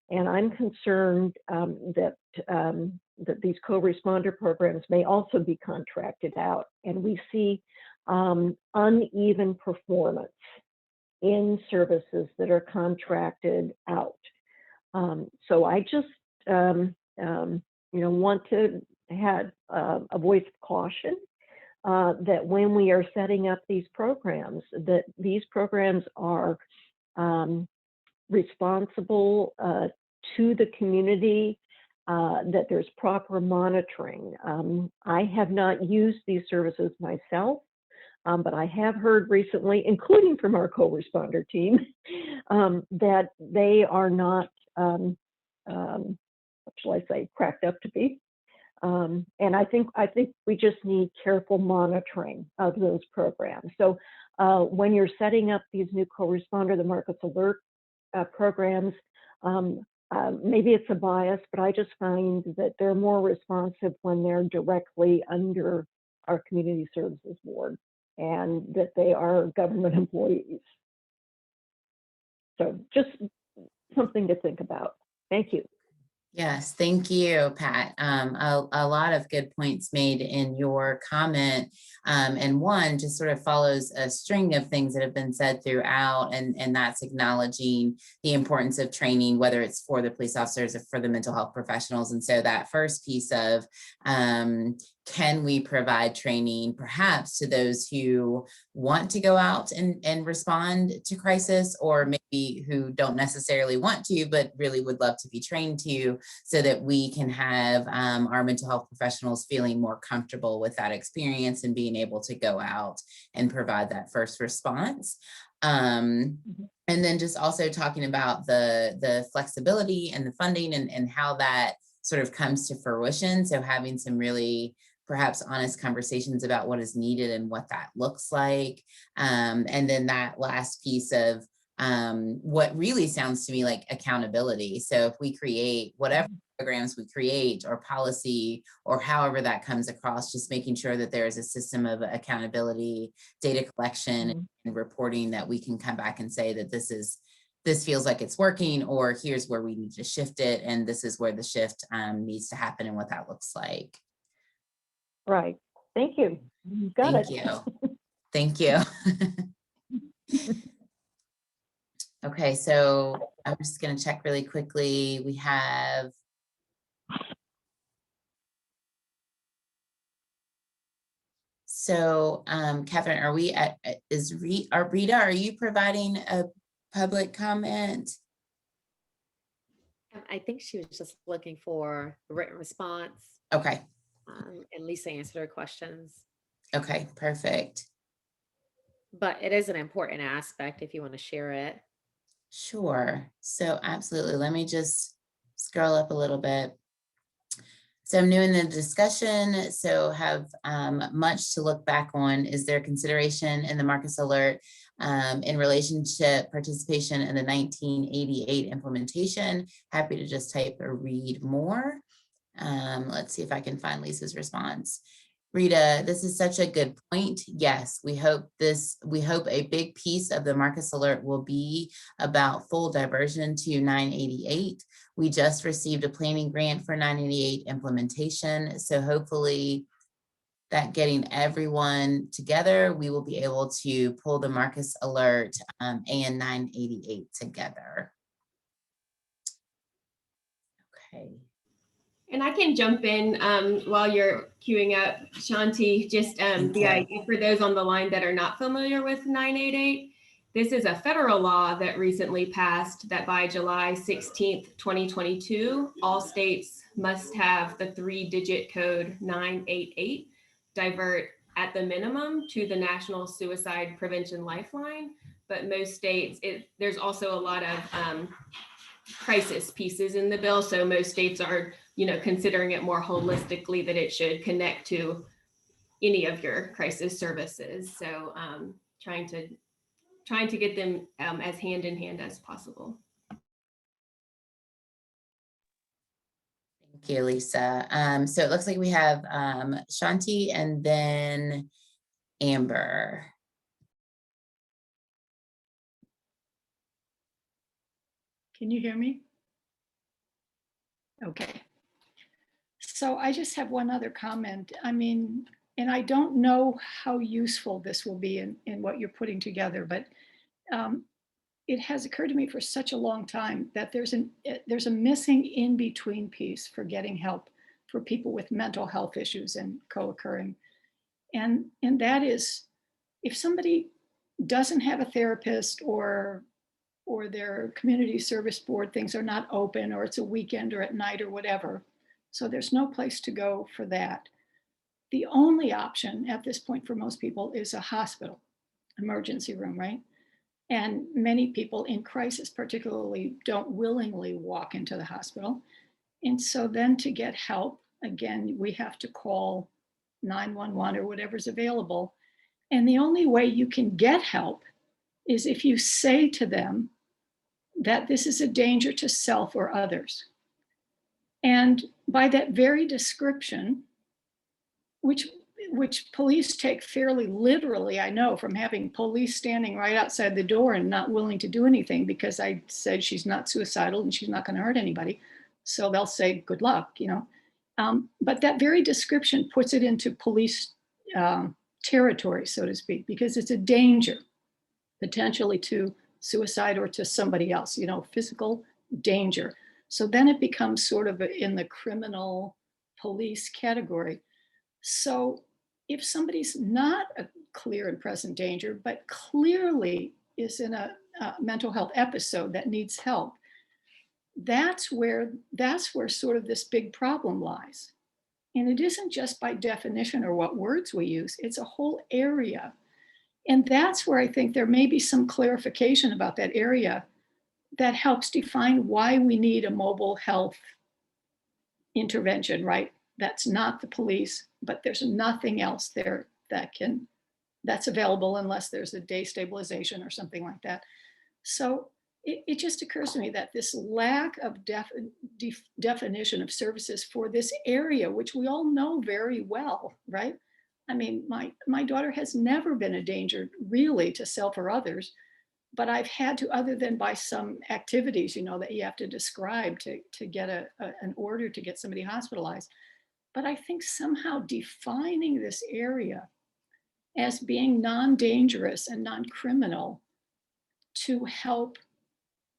And I'm concerned that these co-responder programs may also be contracted out, and we see uneven performance in services that are contracted out. So I just, want to have a voice of caution that when we are setting up these programs, that these programs are responsible to the community, that there's proper monitoring. I have not used these services myself, but I have heard recently, including from our co-responder team, that they are not, what shall I say, cracked up to be. And I think we just need careful monitoring of those programs. So when you're setting up these new co-responder, the Marcus Alert programs, maybe it's a bias, but I just find that they're more responsive when they're directly under our Community Services Board and that they are government employees. So just something to think about. Thank you. Yes, thank you, Pat. A lot of good points made in your comment. And one just sort of follows a string of things that have been said throughout, and that's acknowledging the importance of training, whether it's for the police officers or for the mental health professionals. And so that first piece of can we provide training perhaps to those who want to go out and respond to crisis, or maybe who don't necessarily want to, but really would love to be trained to, so that we can have our mental health professionals feeling more comfortable with that experience and being able to go out and provide that first response. And then just also talking about the flexibility and the funding and how that sort of comes to fruition. So having some really perhaps honest conversations about what is needed and what that looks like. And then that last piece of what really sounds to me like accountability. So if we create whatever programs we create or policy or however that comes across, just making sure that there is a system of accountability, data collection and reporting, that we can come back and say that this feels like it's working, or here's where we need to shift it, and this is where the shift needs to happen and what that looks like. Right. Thank you. Got it. Thank you. Okay, so I'm just going to check really quickly. We have Catherine, are we at Rita, are you providing a public comment? I think she was just looking for a written response. Okay. And Lisa answered her questions. Okay, perfect. But it is an important aspect if you want to share it. Sure. So absolutely. Let me just scroll up a little bit. So I'm new in the discussion, so have much to look back on. Is there consideration in the Marcus Alert in relationship participation in the 1988 implementation? Happy to just type or read more. Let's see if I can find Lisa's response. Rita, this is such a good point. Yes, we hope a big piece of the Marcus Alert will be about full diversion to 988. We just received a planning grant for 988 implementation. So hopefully that getting everyone together, we will be able to pull the Marcus Alert and 988 together. Okay. And I can jump in while you're queuing up, Shanti, just the idea for those on the line that are not familiar with 988. This is a federal law that recently passed that by July 16th, 2022, all states must have the 3-digit code 988 divert at the minimum to the National Suicide Prevention Lifeline. But most states, there's also a lot of crisis pieces in the bill. So most states are considering it more holistically, that it should connect to any of your crisis services. So trying to get them as hand in hand as possible. Thank you, Lisa. So it looks like we have Shanti and then Amber. Can you hear me? Okay. So I just have one other comment. I mean, and I don't know how useful this will be in what you're putting together, but it has occurred to me for such a long time that there's a missing in-between piece for getting help for people with mental health issues and co-occurring. And that is, if somebody doesn't have a therapist or their community service board, things are not open, or it's a weekend or at night or whatever, so there's no place to go for that. The only option at this point for most people is a hospital, emergency room, right? And many people in crisis particularly don't willingly walk into the hospital. And so then to get help, again, we have to call 911 or whatever's available. And the only way you can get help is if you say to them that this is a danger to self or others. And by that very description, which police take fairly literally, I know, from having police standing right outside the door and not willing to do anything because I said she's not suicidal and she's not going to hurt anybody. So they'll say, good luck, But that very description puts it into police territory, so to speak, because it's a danger potentially to suicide or to somebody else, physical danger. So then it becomes sort of in the criminal police category. So if somebody's not a clear and present danger, but clearly is in a mental health episode that needs help, that's where sort of this big problem lies. And it isn't just by definition or what words we use, it's a whole area. And that's where I think there may be some clarification about that area that helps define why we need a mobile health intervention, right? That's not the police, but there's nothing else there that's available unless there's a day stabilization or something like that. So it just occurs to me that this lack of definition of services for this area, which we all know very well, right? I mean, my daughter has never been a danger really to self or others, but I've had to, other than by some activities, that you have to describe to get an order to get somebody hospitalized. But I think somehow defining this area as being non-dangerous and non-criminal to help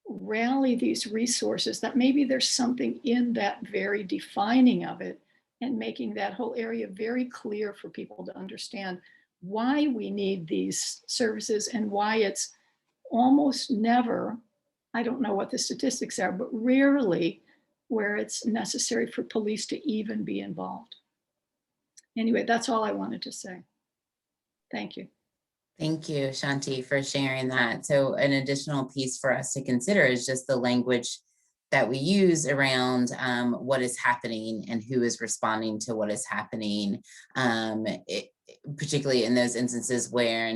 rally these resources, that maybe there's something in that very defining of it and making that whole area very clear for people to understand why we need these services and why it's almost never, I don't know what the statistics are, but rarely where it's necessary for police to even be involved. Anyway, that's all I wanted to say. Thank you. Thank you, Shanti, for sharing that. So an additional piece for us to consider is just the language that we use around what is happening and who is responding to what is happening, particularly in those instances where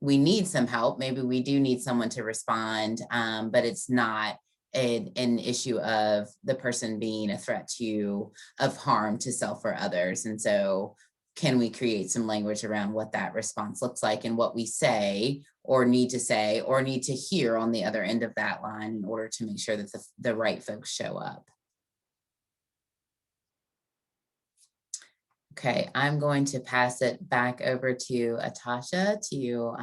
we need some help. Maybe we do need someone to respond, but it's not an issue of the person being a threat of harm to self or others. And so can we create some language around what that response looks like and what we say or need to hear on the other end of that line in order to make sure that the right folks show up. Okay, I'm going to pass it back over to Atasha to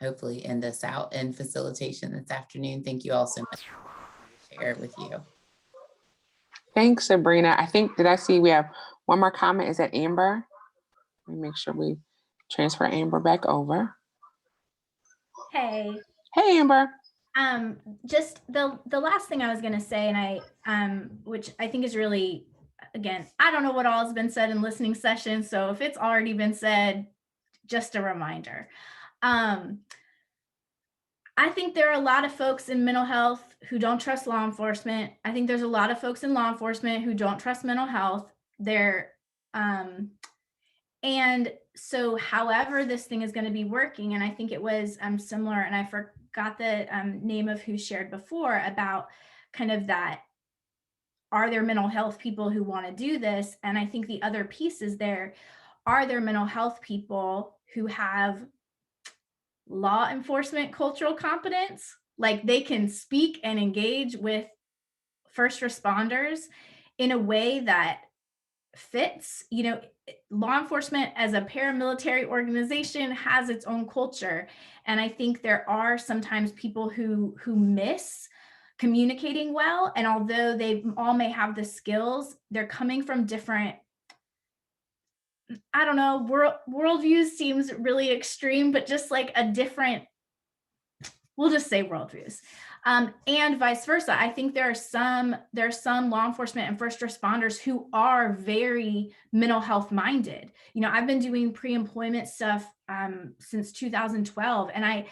hopefully end us out in facilitation this afternoon. Thank you all so much for sharing with you. Thanks, Sabrina. I think, did I see we have one more comment? Is that Amber? Let me make sure we transfer Amber back over. Hey. Hey, Amber. Just the last thing I was going to say, and which I think is really, again, I don't know what all has been said in listening sessions, so if it's already been said, just a reminder. I think there are a lot of folks in mental health who don't trust law enforcement. I think there's a lot of folks in law enforcement who don't trust mental health. And so however this thing is going to be working, and I think it was similar, and I forgot the name of who shared before about kind of that, are there mental health people who want to do this? And I think the other piece is are there mental health people who have law enforcement cultural competence? Like they can speak and engage with first responders in a way that fits. You know, law enforcement as a paramilitary organization has its own culture. And I think there are sometimes people who miss communicating well. And although they all may have the skills, they're coming from different, I don't know, worldviews seems really extreme, but just like a different, we'll just say worldviews. And vice versa. I think there are some law enforcement and first responders who are very mental health minded. You know, I've been doing pre-employment stuff since 2012, and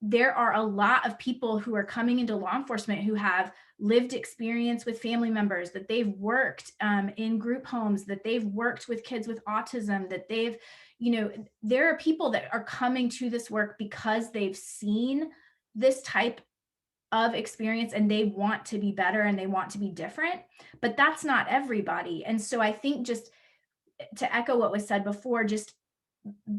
there are a lot of people who are coming into law enforcement who have lived experience with family members, that they've worked in group homes, that they've worked with kids with autism, that they've, you know, there are people that are coming to this work because they've seen this type of experience and they want to be better and they want to be different, but that's not everybody. And so I think, just to echo what was said before, just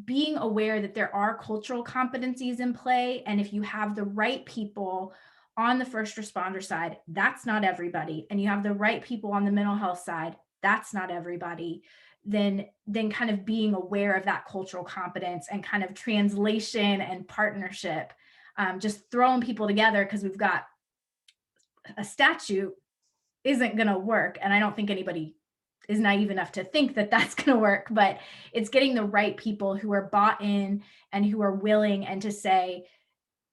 being aware that there are cultural competencies in play. And if you have the right people on the first responder side, that's not everybody. And you have the right people on the mental health side, that's not everybody. Then kind of being aware of that cultural competence and kind of translation and partnership, just throwing people together because we've got a statute isn't going to work. And I don't think anybody is naive enough to think that that's going to work, but it's getting the right people who are bought in and who are willing and to say,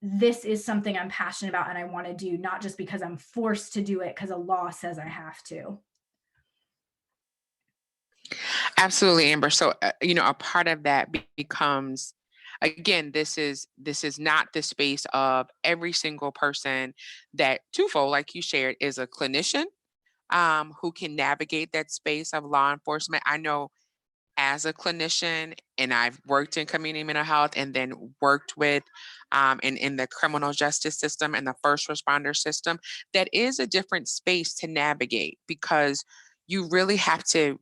this is something I'm passionate about and I want to do, not just because I'm forced to do it because a law says I have to. Absolutely, Amber. So, you know, a part of that becomes, again, this is not the space of every single person that, twofold, like you shared, is a clinician who can navigate that space of law enforcement. I know as a clinician, and I've worked in community mental health and then worked with in the criminal justice system and the first responder system, that is a different space to navigate because you really have to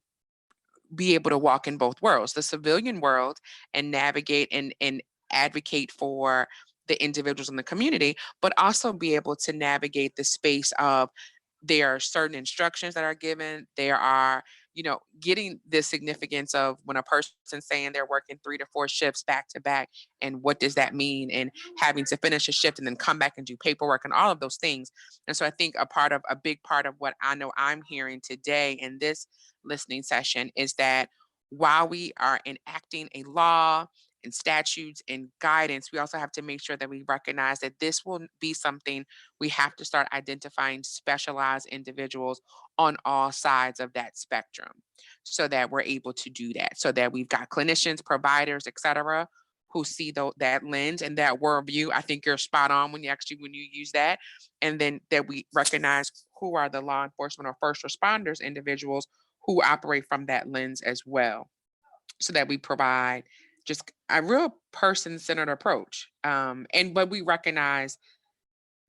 be able to walk in both worlds, the civilian world, and navigate and advocate for the individuals in the community, but also be able to navigate the space of, there are certain instructions that are given. There are, you know, getting the significance of when a person's saying they're working 3 to 4 shifts back to back, and what does that mean, and having to finish a shift and then come back and do paperwork and all of those things. And so I think a big part of what I know I'm hearing today in this listening session is that while we are enacting a law and statutes and guidance, we also have to make sure that we recognize that this will be something we have to start identifying specialized individuals on all sides of that spectrum so that we're able to do that, so that we've got clinicians, providers, et cetera, who see that lens and that worldview. I think you're spot on when you use that. And then that we recognize who are the law enforcement or first responders individuals who operate from that lens as well, so that we provide just a real person-centered approach. But we recognize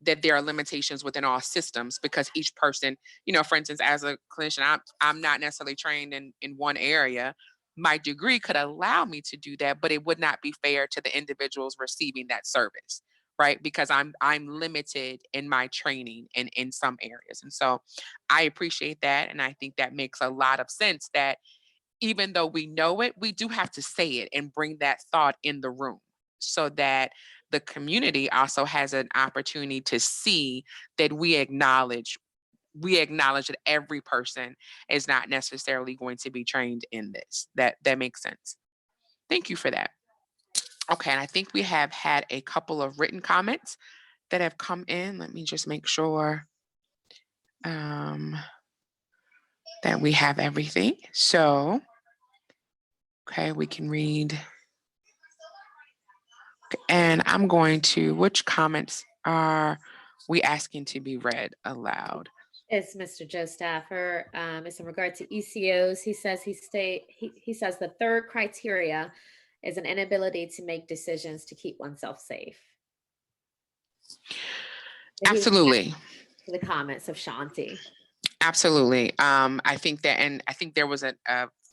that there are limitations within all systems because each person, you know, for instance, as a clinician, I'm not necessarily trained in one area, my degree could allow me to do that, but it would not be fair to the individuals receiving that service, right? Because I'm limited in my training in some areas. And so I appreciate that. And I think that makes a lot of sense that even though we know it, we do have to say it and bring that thought in the room so that the community also has an opportunity to see that we acknowledge that every person is not necessarily going to be trained in this. That makes sense. Thank you for that. Okay, and I think we have had a couple of written comments that have come in. Let me just make sure that we have everything. So, okay, we can read. And I'm going to, which comments are we asking to be read aloud? It's Mr. Joe Staffer. It's in regard to ECOs. He says he says the third criteria is an inability to make decisions to keep oneself safe. Absolutely. The comments of Shanti. Absolutely. I think that, and I think there was a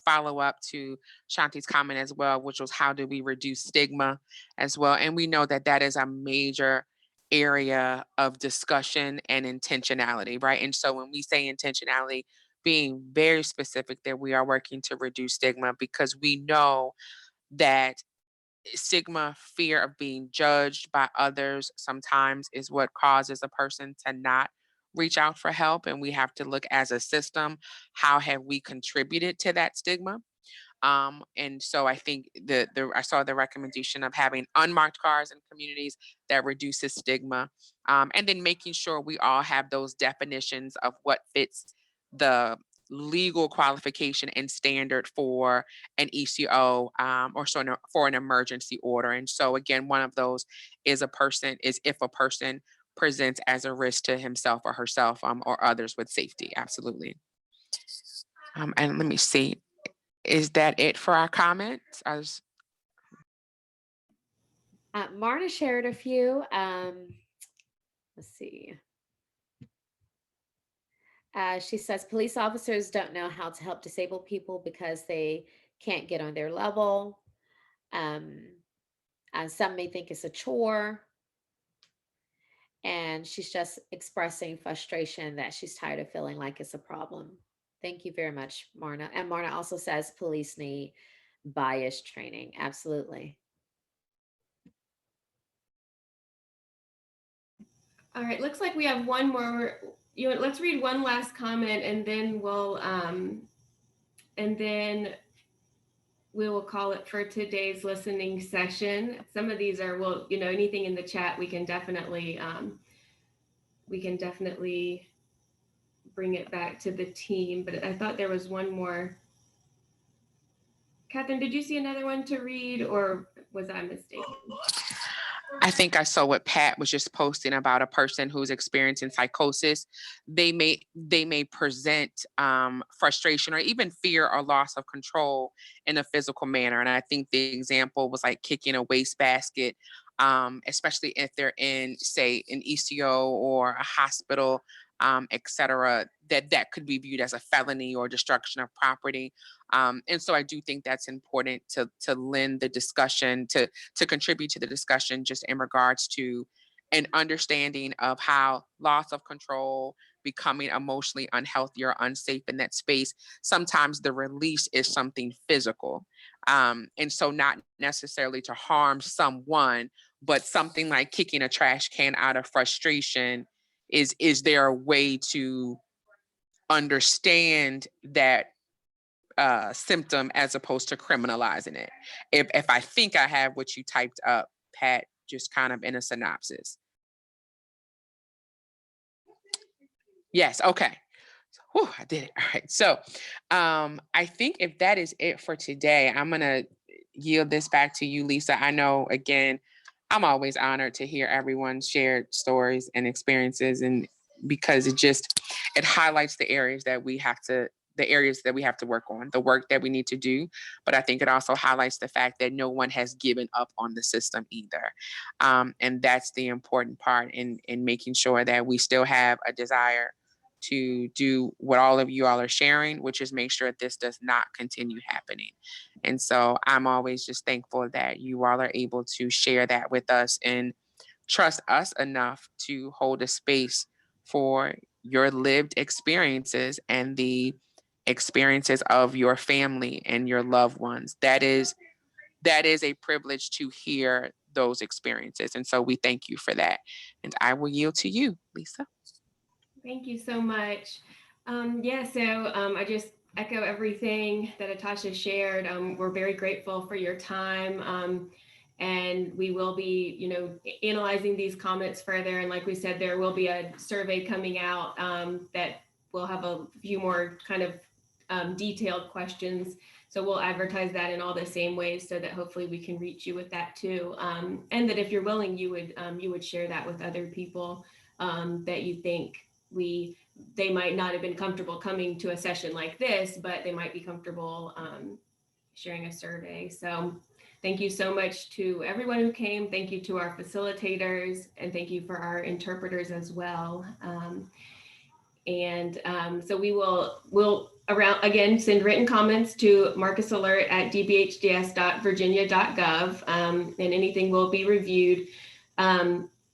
follow up to Shanti's comment as well, which was how do we reduce stigma as well? And we know that that is a major area of discussion and intentionality, right? And so when we say intentionality, being very specific that we are working to reduce stigma, because we know that stigma, fear of being judged by others sometimes is what causes a person to not reach out for help. And we have to look as a system, how have we contributed to that stigma? And so I think I saw the recommendation of having unmarked cars in communities that reduces stigma, and then making sure we all have those definitions of what fits the legal qualification and standard for an ECO, for an emergency order. And so again, one of those is if a person presents as a risk to himself or herself, or others with safety. Absolutely. And let me see. Is that it for our comments? Marna shared a few. Let's see. She says police officers don't know how to help disabled people because they can't get on their level. Some may think it's a chore. And she's just expressing frustration that she's tired of feeling like it's a problem. Thank you very much, Marna. And Marna also says police need bias training. Absolutely. All right, looks like we have one more. Let's read one last comment, and then we will call it for today's listening session. Some of these are, anything in the chat, we can definitely bring it back to the team. But I thought there was one more. Catherine, did you see another one to read, or was I mistaken? I think I saw what Pat was just posting about a person who's experiencing psychosis. They may present frustration or even fear or loss of control in a physical manner. And I think the example was like kicking a wastebasket, especially if they're in, say, an ECO or a hospital, et cetera, that could be viewed as a felony or destruction of property. And so I do think that's important to lend the discussion, to contribute to the discussion just in regards to an understanding of how loss of control, becoming emotionally unhealthy or unsafe in that space, sometimes the release is something physical. And so not necessarily to harm someone, but something like kicking a trash can out of frustration. Is there a way to understand that symptom as opposed to criminalizing it? If I think I have what you typed up, Pat, just kind of in a synopsis. Yes, okay. Whew, I did it. All right. So I think if that is it for today, I'm gonna yield this back to you, Lisa. I know, again, I'm always honored to hear everyone's shared stories and experiences, and because it highlights the areas that we have to work on, the work that we need to do. But I think it also highlights the fact that no one has given up on the system either. And that's the important part in making sure that we still have a desire to do what all of you all are sharing, which is make sure this does not continue happening. And so I'm always just thankful that you all are able to share that with us and trust us enough to hold a space for your lived experiences and the experiences of your family and your loved ones. That is a privilege to hear those experiences. And so we thank you for that. And I will yield to you, Lisa. Thank you so much. I just echo everything that Atasha shared. We're very grateful for your time. And we will be, analyzing these comments further. And like we said, there will be a survey coming out that will have a few more kind of detailed questions. So we'll advertise that in all the same ways so that hopefully we can reach you with that too. And that if you're willing, you would share that with other people that you think they might not have been comfortable coming to a session like this, but they might be comfortable sharing a survey. So thank you so much to everyone who came. Thank you to our facilitators, and thank you for our interpreters as well. So we'll send written comments to marcusalert@dbhds.virginia.gov, and anything will be reviewed.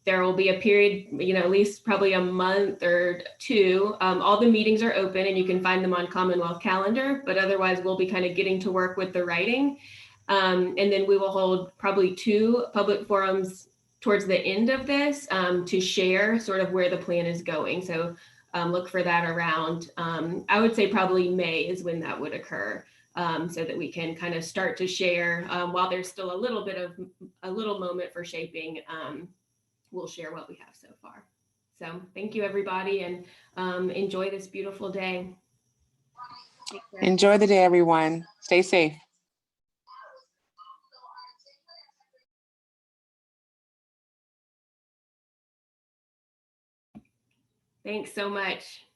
There will be a period, at least probably a month or two. All the meetings are open and you can find them on Commonwealth Calendar, but otherwise we'll be kind of getting to work with the writing. And then we will hold probably 2 public forums towards the end of this to share sort of where the plan is going. So look for that around, I would say probably May is when that would occur, so that we can kind of start to share while there's still a little moment for shaping. We'll share what we have so far. So thank you, everybody, and enjoy this beautiful day. Enjoy the day, everyone. Stay safe. Thanks so much.